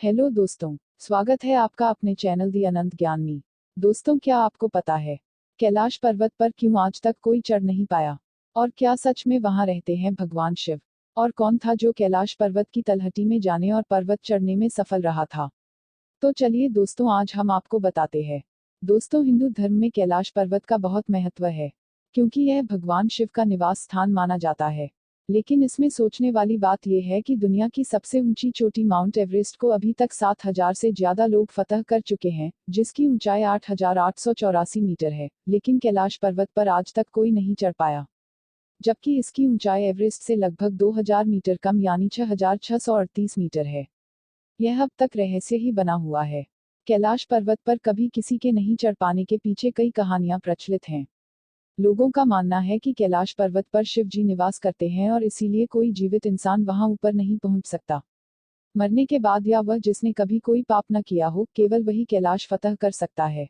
Hello दोस्तों, स्वागत है आपका अपने चैनल दी अनंत ज्ञान में। दोस्तों, क्या आपको पता है कैलाश पर्वत पर क्यों आज तक कोई चढ़ नहीं पाया? और क्या सच में वहां रहते हैं भगवान शिव? और कौन था जो कैलाश पर्वत की तलहटी में जाने और पर्वत चढ़ने में सफल रहा था? तो चलिए दोस्तों, आज हम आपको बताते हैं। दोस्तों, हिंदू धर्म में कैलाश पर्वत का बहुत महत्व है, क्योंकि यह भगवान शिव का निवास स्थान माना जाता है। लेकिन इसमें सोचने वाली बात यह है कि दुनिया की सबसे ऊंची चोटी माउंट एवरेस्ट को अभी तक 7,000 से ज्यादा लोग फतह कर चुके हैं, जिसकी ऊंचाई 8,884 मीटर है। लेकिन कैलाश पर्वत पर आज तक कोई नहीं चढ़ पाया, जबकि इसकी ऊंचाई एवरेस्ट से लगभग 2,000 मीटर कम यानी 6,638 मीटर है। यह अब तक रहस्य ही बना हुआ है। कैलाश पर्वत पर कभी किसी के नहीं चढ़ पाने के पीछे कई कहानियां प्रचलित हैं। लोगों का मानना है कि कैलाश पर्वत पर शिव जी निवास करते हैं और इसीलिए कोई जीवित इंसान वहां ऊपर नहीं पहुंच सकता। मरने के बाद या वह जिसने कभी कोई पाप न किया हो, केवल वही कैलाश फतह कर सकता है।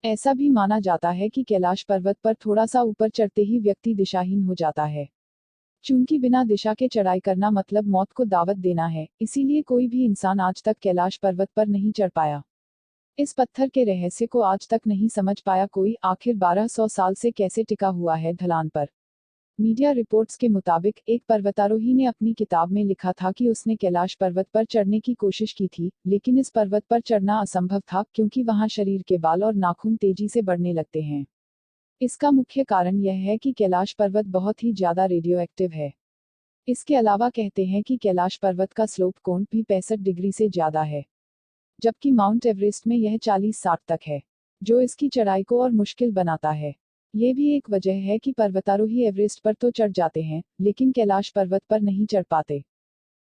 ऐसा भी माना जाता है कि कैलाश पर्वत पर थोड़ा सा ऊपर चढ़ते ही व्यक्ति दिशाहीन हो जाता है। चूंकि बिना दिशा के चढ़ाई करना मतलब मौत को दावत देना है, इसीलिए कोई भी इंसान आज तक कैलाश पर्वत पर नहीं चढ़ पाया। इस पत्थर के रहस्य को आज तक नहीं समझ पाया कोई, आखिर 1200 साल से कैसे टिका हुआ है ढलान पर। मीडिया रिपोर्ट्स के मुताबिक एक पर्वतारोही ने अपनी किताब में लिखा था कि उसने कैलाश पर्वत पर चढ़ने की कोशिश की थी, लेकिन इस पर्वत पर चढ़ना असंभव था क्योंकि वहां शरीर के बाल और नाखून तेजी से बढ़ने लगते हैं। इसका मुख्य कारण यह है कि कैलाश पर्वत बहुत ही ज्यादा रेडियो एक्टिव है। इसके अलावा कहते हैं कि कैलाश पर्वत का स्लोप कोण भी 65 डिग्री से ज्यादा है, जबकि माउंट एवरेस्ट में यह 40-60 तक है, जो इसकी चढ़ाई को और मुश्किल बनाता है। ये भी एक वजह है कि पर्वतारोही एवरेस्ट पर तो चढ़ जाते हैं, लेकिन कैलाश पर्वत पर नहीं चढ़ पाते।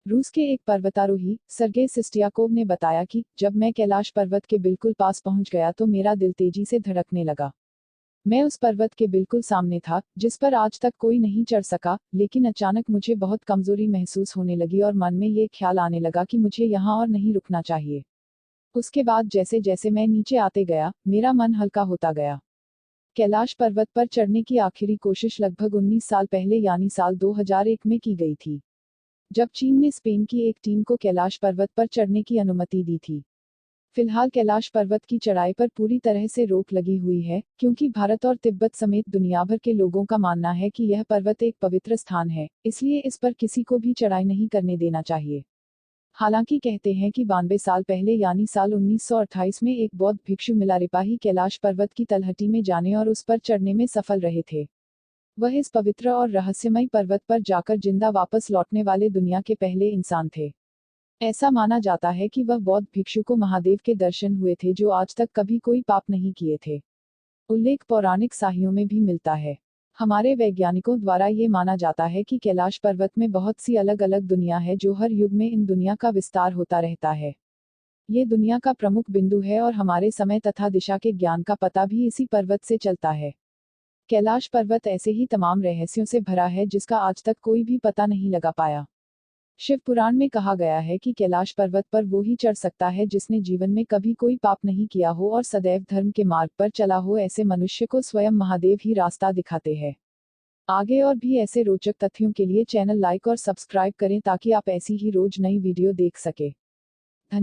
रूस के एक पर्वतारोही सर्गेई सिस्टियाकोव ने बताया कि जब मैं कैलाश पर्वत के बिल्कुल पास पहुंच गया तो मेरा दिल तेजी से धड़कने लगा। मैं उस पर्वत के बिल्कुल सामने था, जिस पर आज तक कोई नहीं चढ़ सका, लेकिन अचानक मुझे बहुत कमजोरी महसूस होने लगी और मन में ये ख्याल आने लगा कि मुझे यहाँ और नहीं रुकना चाहिए। उसके बाद जैसे जैसे मैं नीचे आते गया, मेरा मन हल्का होता गया। कैलाश पर्वत पर चढ़ने की आखिरी कोशिश लगभग 19 साल पहले यानी साल 2001 में की गई थी, जब चीन ने स्पेन की एक टीम को कैलाश पर्वत पर चढ़ने की अनुमति दी थी। फिलहाल कैलाश पर्वत की चढ़ाई पर पूरी तरह से रोक लगी हुई है, क्योंकि भारत और तिब्बत समेत दुनिया भर के लोगों का मानना है कि यह पर्वत एक पवित्र स्थान है, इसलिए इस पर किसी को भी चढ़ाई नहीं करने देना चाहिए। हालांकि कहते हैं कि 92 साल पहले यानी साल 1928 में एक बौद्ध भिक्षु मिलारिपाही कैलाश पर्वत की तलहटी में जाने और उस पर चढ़ने में सफल रहे थे। वह इस पवित्र और रहस्यमय पर्वत पर जाकर जिंदा वापस लौटने वाले दुनिया के पहले इंसान थे। ऐसा माना जाता है कि वह बौद्ध भिक्षु को महादेव के दर्शन हुए थे जो आज तक कभी कोई पाप नहीं किए थे। उल्लेख पौराणिक साहित्यों में भी मिलता है। हमारे वैज्ञानिकों द्वारा ये माना जाता है कि कैलाश पर्वत में बहुत सी अलग अलग दुनिया है जो हर युग में इन दुनिया का विस्तार होता रहता है। ये दुनिया का प्रमुख बिंदु है और हमारे समय तथा दिशा के ज्ञान का पता भी इसी पर्वत से चलता है। कैलाश पर्वत ऐसे ही तमाम रहस्यों से भरा है जिसका आज तक कोई भी पता नहीं लगा पाया। शिव पुराण में कहा गया है कि कैलाश पर्वत पर वो ही चढ़ सकता है जिसने जीवन में कभी कोई पाप नहीं किया हो और सदैव धर्म के मार्ग पर चला हो। ऐसे मनुष्य को स्वयं महादेव ही रास्ता दिखाते हैं। आगे और भी ऐसे रोचक तथ्यों के लिए चैनल लाइक और सब्सक्राइब करें ताकि आप ऐसी ही रोज नई वीडियो देख सके।